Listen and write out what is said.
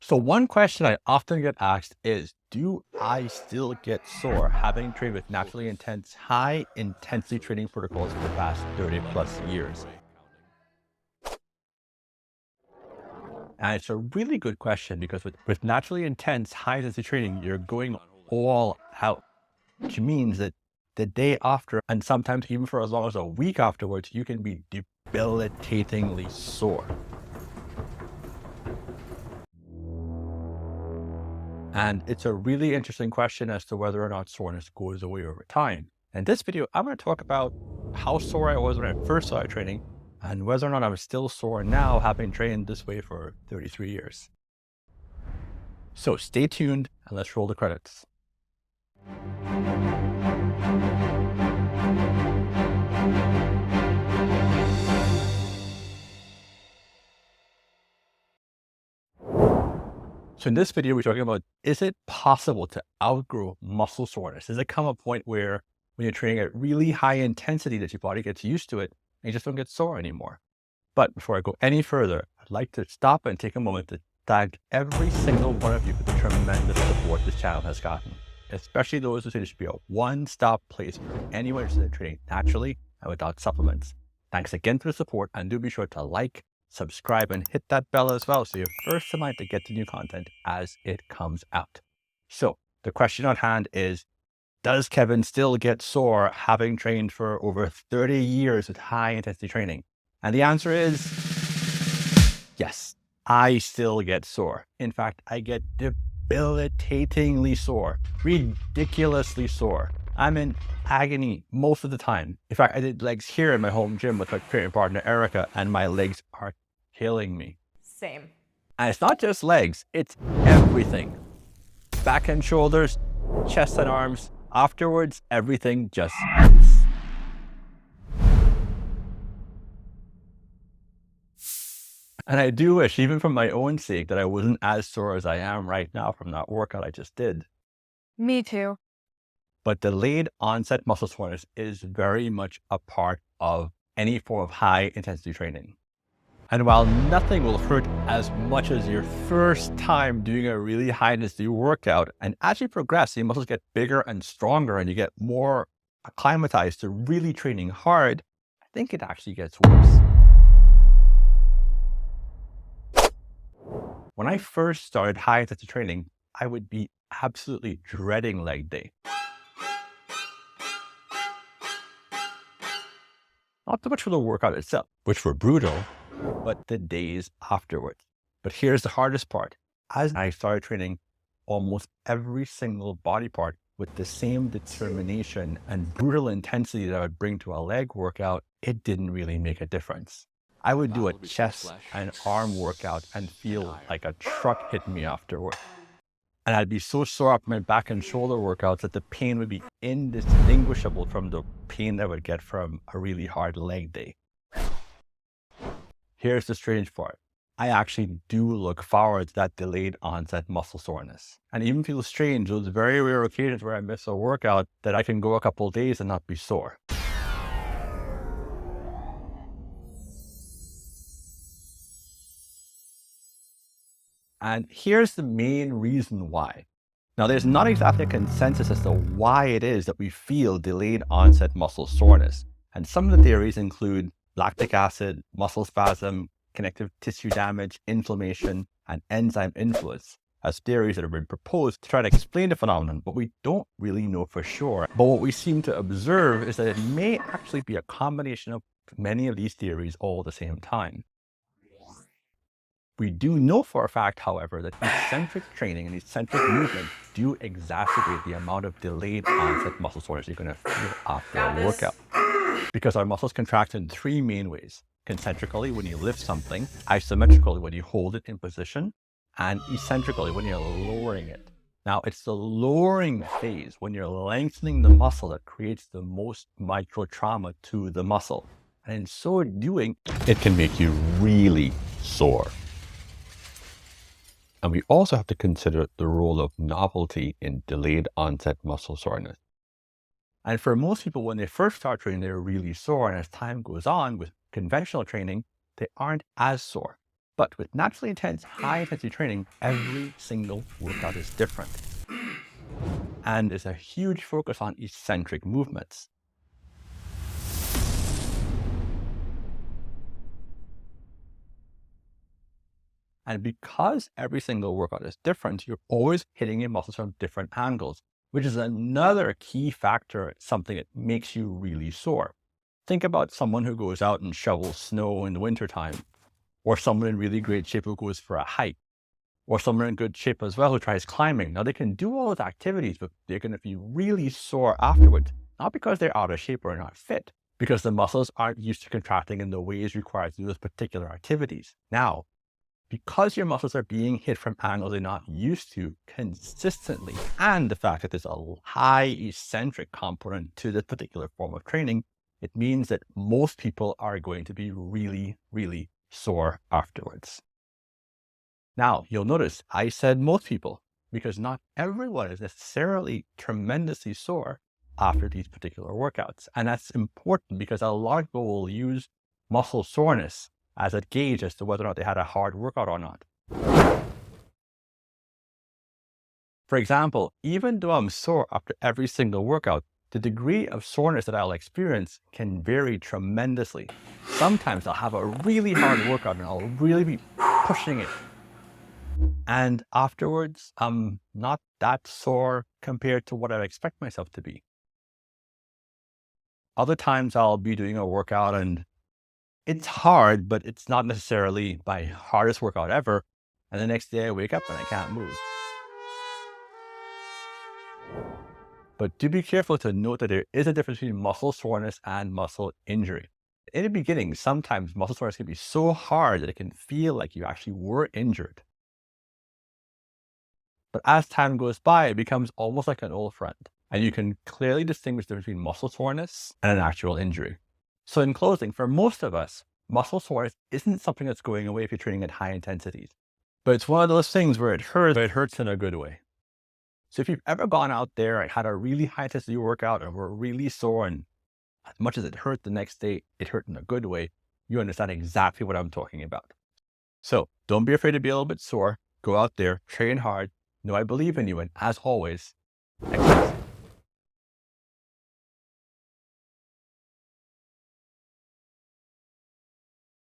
So one question I often get asked is, do I still get sore having trained with naturally intense, high intensity training protocols for the past 30 plus years? And it's a really good question because with naturally intense, high intensity training, you're going all out, which means that the day after, and sometimes even for as long as a week afterwards, you can be debilitatingly sore. And it's a really interesting question as to whether or not soreness goes away over time. In this video, I'm going to talk about how sore I was when I first started training and whether or not I'm still sore now, having trained this way for 33 years. So stay tuned and let's roll the credits. So in this video, we're talking about, is it possible to outgrow muscle soreness? Does it come a point where when you're training at really high intensity that your body gets used to it and you just don't get sore anymore? But before I go any further, I'd like to stop and take a moment to thank every single one of you for the tremendous support this channel has gotten, especially those who say this should be a one-stop place for anyone interested in training naturally and without supplements. Thanks again for the support, and do be sure to like, subscribe, and hit that bell as well so you're first in line to get the new content as it comes out. So the question on hand is, does Kevin still get sore having trained for over 30 years with high intensity training? And the answer is yes, I still get sore. In fact, I get debilitatingly sore, ridiculously sore. I'm in agony most of the time. In fact, I did legs here in my home gym with my training partner, Erica, and my legs are killing me. Same. And it's not just legs, it's everything. Back and shoulders, chest and arms. Afterwards, everything just hurts. And I do wish, even for my own sake, that I wasn't as sore as I am right now from that workout I just did. Me too. But delayed onset muscle soreness is very much a part of any form of high intensity training. And while nothing will hurt as much as your first time doing a really high intensity workout, and as you progress, your muscles get bigger and stronger and you get more acclimatized to really training hard, I think it actually gets worse. When I first started high intensity training, I would be absolutely dreading leg day. Not so much for the workout itself, which were brutal, but the days afterwards. But here's the hardest part. As I started training almost every single body part with the same determination and brutal intensity that I would bring to a leg workout, it didn't really make a difference. I would do a chest and arm workout and feel like a truck hit me afterward. And I'd be so sore up my back and shoulder workouts that the pain would be indistinguishable from the pain that I would get from a really hard leg day. Here's the strange part. I actually do look forward to that delayed onset muscle soreness. And even feels strange, those very rare occasions where I miss a workout, that I can go a couple of days and not be sore. And here's the main reason why. Now, there's not exactly a consensus as to why it is that we feel delayed onset muscle soreness. And some of the theories include lactic acid, muscle spasm, connective tissue damage, inflammation, and enzyme influence as theories that have been proposed to try to explain the phenomenon, but we don't really know for sure. But what we seem to observe is that it may actually be a combination of many of these theories all at the same time. We do know for a fact, however, that eccentric training and eccentric movement do exacerbate the amount of delayed onset muscle soreness you're going to feel after a workout. Because our muscles contract in three main ways: concentrically when you lift something, isometrically when you hold it in position, and eccentrically when you're lowering it. Now, it's the lowering phase, when you're lengthening the muscle, that creates the most micro trauma to the muscle. And in so doing, it can make you really sore. And we also have to consider the role of novelty in delayed onset muscle soreness. And for most people, when they first start training, they're really sore. And as time goes on with conventional training, they aren't as sore. But with naturally intense, high intensity training, every single workout is different. And there's a huge focus on eccentric movements. And because every single workout is different, you're always hitting your muscles from different angles, which is another key factor, something that makes you really sore. Think about someone who goes out and shovels snow in the wintertime, or someone in really great shape who goes for a hike, or someone in good shape as well who tries climbing. Now, they can do all those activities, but they're going to be really sore afterwards, not because they're out of shape or not fit, because the muscles aren't used to contracting in the ways required to do those particular activities. Now, because your muscles are being hit from angles they're not used to consistently, and the fact that there's a high eccentric component to this particular form of training, it means that most people are going to be really, really sore afterwards. Now, you'll notice I said most people, because not everyone is necessarily tremendously sore after these particular workouts. And that's important because a lot of people will use muscle soreness as a gauge as to whether or not they had a hard workout or not. For example, even though I'm sore after every single workout, the degree of soreness that I'll experience can vary tremendously. Sometimes I'll have a really hard workout and I'll really be pushing it. And afterwards, I'm not that sore compared to what I expect myself to be. Other times I'll be doing a workout and it's hard, but it's not necessarily my hardest workout ever. And the next day I wake up and I can't move. But do be careful to note that there is a difference between muscle soreness and muscle injury. In the beginning, sometimes muscle soreness can be so hard that it can feel like you actually were injured. But as time goes by, it becomes almost like an old friend, and you can clearly distinguish the difference between muscle soreness and an actual injury. So in closing, for most of us, muscle soreness isn't something that's going away if you're training at high intensities, but it's one of those things where it hurts, but it hurts in a good way. So if you've ever gone out there and had a really high intensity workout and were really sore, and as much as it hurt the next day, it hurt in a good way, you understand exactly what I'm talking about. So don't be afraid to be a little bit sore. Go out there, train hard. Know I believe in you, and as always, excellence.